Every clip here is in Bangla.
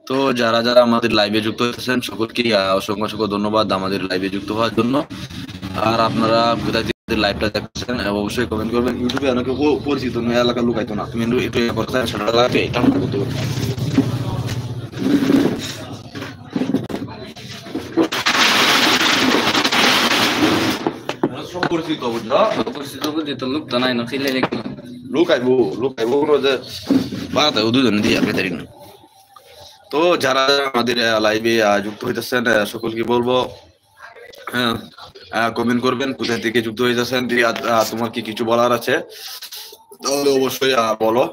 তো যারা যারা আমাদের লাইভে যুক্ত হয়েছেন সকলকে অসংখ্য অসংখ্য ধন্যবাদ আমাদের লাইভে যুক্ত হওয়ার জন্য। আর আপনারা কোথায় থেকে লাইভটা দেখছেন অবশ্যই কমেন্ট করবেন। ইউটিউবে অনেকে পরিচিত নয়, এলাকা লুকাইতো না, তুমি একটু করতে সেটা লাগে এটা করতে পারো। সব পরিচিত বুঝলো, পরিচিত বুঝিত লোক তো নাই, নখিলে লুকাইবো লুকাইবো যে বাড়াতে দুজন দিয়ে বেতারি না। তো যারা আমাদের লাইভে যুক্ত হইতেছেন সকলকে বলবো কমেন্ট করবেন কোথা থেকে যুক্ত হইতেছেন, তোমার কি কিছু বলার আছে তাহলে অবশ্যই বলো।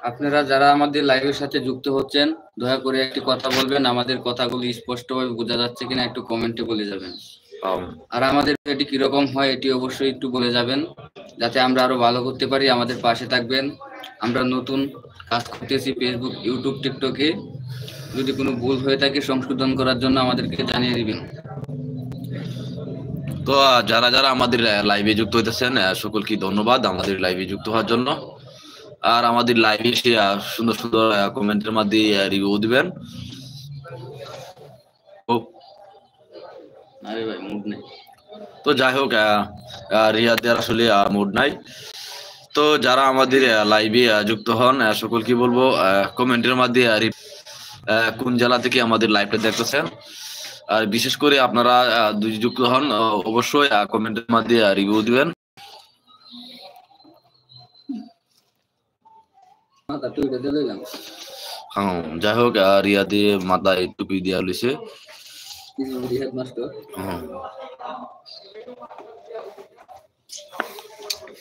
আপনারা যারা আমাদের লাইভের সাথে যুক্ত হচ্ছেন দয়া করে একটি কথা বলবেন, আমাদের কথাগুলি স্পষ্টভাবে বোঝা যাচ্ছে কিনা একটু কমেন্টে বলে যাবেন। আর আমাদের এটি কিরকম হয় এটি অবশ্যই একটু বলে যাবেন যাতে আমরা আরো ভালো করতে পারি। আমাদের পাশে থাকবেন, আমরা নতুন কাজ করতেছি ফেসবুক, ইউটিউব, টিকটকে। যদি কোনো ভুল হয়ে থাকে সংশোধন করার জন্য আমাদেরকে জানিয়ে দিবেন। তো যারা যারা আমাদের লাইভে যুক্ত হইতেছেন সকলকে ধন্যবাদ আমাদের লাইভে যুক্ত হওয়ার জন্য। আর আমাদের লাইভে এসে সুন্দর সুন্দর কমেন্টের মাধ্যমে রিভিউ দিবেন। আরে ভাই মুড নাই, তো যাই হোক রিয়াদের আসলে মুড নাই। তো যারা আমাদের লাইভে যুক্ত হন সকলকে বলবো কমেন্টের মাধ্যমে কোন জেলা থেকে আমাদের লাইভটা দেখতেছেন, আর বিশেষ করে আপনারা যুক্ত হন অবশ্যই কমেন্টের মাধ্যমে রিভিউ দিবেন। হ্যাঁ যাই হোক রিয়াদে মাথায় টুপি দিয়া লইছে।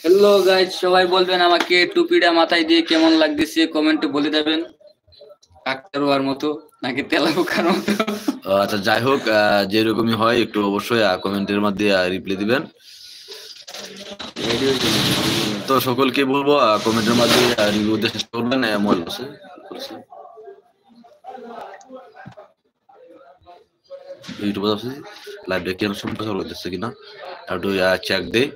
হ্যালো গাইস, সবাই বলবেন আমাকে টুপিটা মাথায় দিয়ে কেমন লাগতেছে কমেন্টে বলে দেবেন। কাকতারুয়ার মতো নাকি তেলাপোকার মতো। আচ্ছা যাই হোক যেরকমই হয় একটু অবশ্যই কমেন্টের মাধ্যমে রিপ্লাই দিবেন। তো সকলকে বলবো কমেন্টের মাধ্যমে রিভিউ দিতে চেষ্টা করবেন। মোবাইল আছে ইউটিউবে আছে লাইভটা কি সম্পর্কে চলতেছে কিনা একটু চেক দেই।